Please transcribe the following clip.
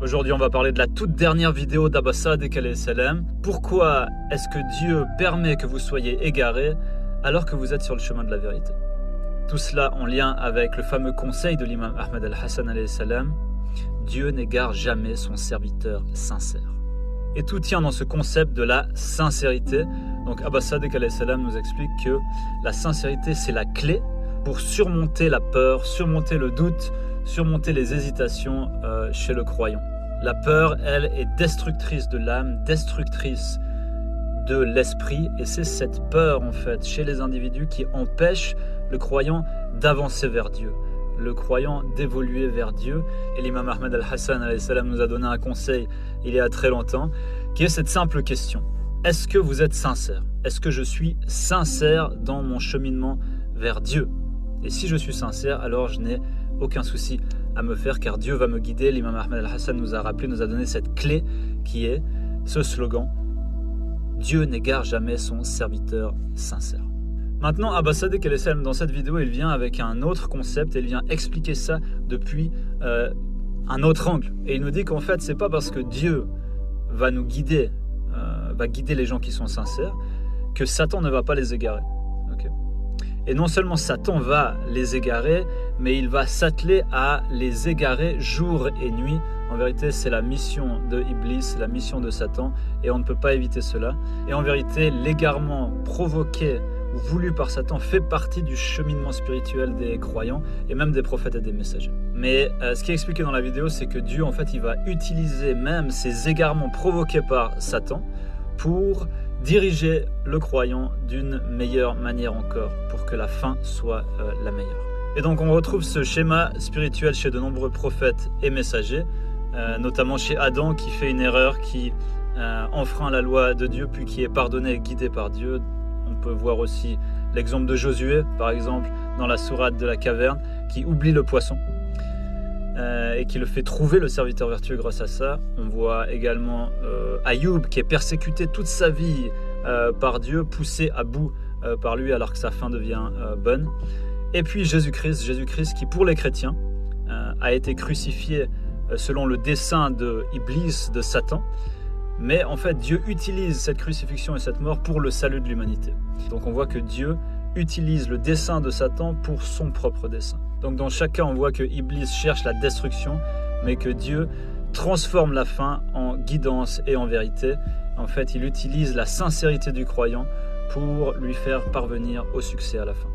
Aujourd'hui, on va parler de la toute dernière vidéo d'Abba Sadiq alayhi salam. Pourquoi est-ce que Dieu permet que vous soyez égarés alors que vous êtes sur le chemin de la vérité? Tout cela en lien avec le fameux conseil de l'imam Ahmed al-Hassan alayhi salam. Dieu n'égare jamais son serviteur sincère. Et tout tient dans ce concept de la sincérité. Donc Abba Sadiq alayhi salam nous explique que la sincérité, c'est la clé pour surmonter la peur, surmonter le doute, surmonter les hésitations chez le croyant. La peur, elle, est destructrice de l'âme, destructrice de l'esprit, et c'est cette peur, en fait, chez les individus qui empêche le croyant d'avancer vers Dieu, le croyant d'évoluer vers Dieu. Et l'imam Ahmed al-Hassan alayhi salam nous a donné un conseil il y a très longtemps, qui est cette simple question. Est-ce que vous êtes sincère? Est-ce que je suis sincère dans mon cheminement vers Dieu? Et si je suis sincère, alors je n'ai aucun souci à me faire, car Dieu va me guider. L'imam Ahmed al-Hassan nous a rappelé, nous a donné cette clé qui est ce slogan: Dieu n'égare jamais son serviteur sincère. Maintenant, Abba Sadiq alayhi salam, dans cette vidéo, il vient avec un autre concept et il vient expliquer ça depuis un autre angle. Et il nous dit qu'en fait, c'est pas parce que Dieu va nous guider, va guider les gens qui sont sincères, que Satan ne va pas les égarer. Okay. Et non seulement Satan va les égarer, mais il va s'atteler à les égarer jour et nuit. En vérité, c'est la mission de Iblis, la mission de Satan, et on ne peut pas éviter cela. Et en vérité, l'égarement provoqué ou voulu par Satan fait partie du cheminement spirituel des croyants et même des prophètes et des messagers. Mais ce qui est expliqué dans la vidéo, c'est que Dieu, en fait, il va utiliser même ces égarements provoqués par Satan pour diriger le croyant d'une meilleure manière encore, pour que la fin soit la meilleure. Et donc on retrouve ce schéma spirituel chez de nombreux prophètes et messagers, notamment chez Adam qui fait une erreur, qui enfreint la loi de Dieu, puis qui est pardonné et guidé par Dieu. On peut voir aussi l'exemple de Josué, par exemple, dans la sourate de la caverne, qui oublie le poisson et qui le fait trouver, le serviteur vertueux, grâce à ça. On voit également Ayoub, qui est persécuté toute sa vie par Dieu, poussé à bout par lui alors que sa fin devient bonne. Et puis Jésus-Christ qui, pour les chrétiens, a été crucifié selon le dessein de Iblis, de Satan. Mais en fait, Dieu utilise cette crucifixion et cette mort pour le salut de l'humanité. Donc on voit que Dieu utilise le dessein de Satan pour son propre dessein. Donc dans chaque cas, on voit que Iblis cherche la destruction, mais que Dieu transforme la fin en guidance et en vérité. En fait, il utilise la sincérité du croyant pour lui faire parvenir au succès à la fin.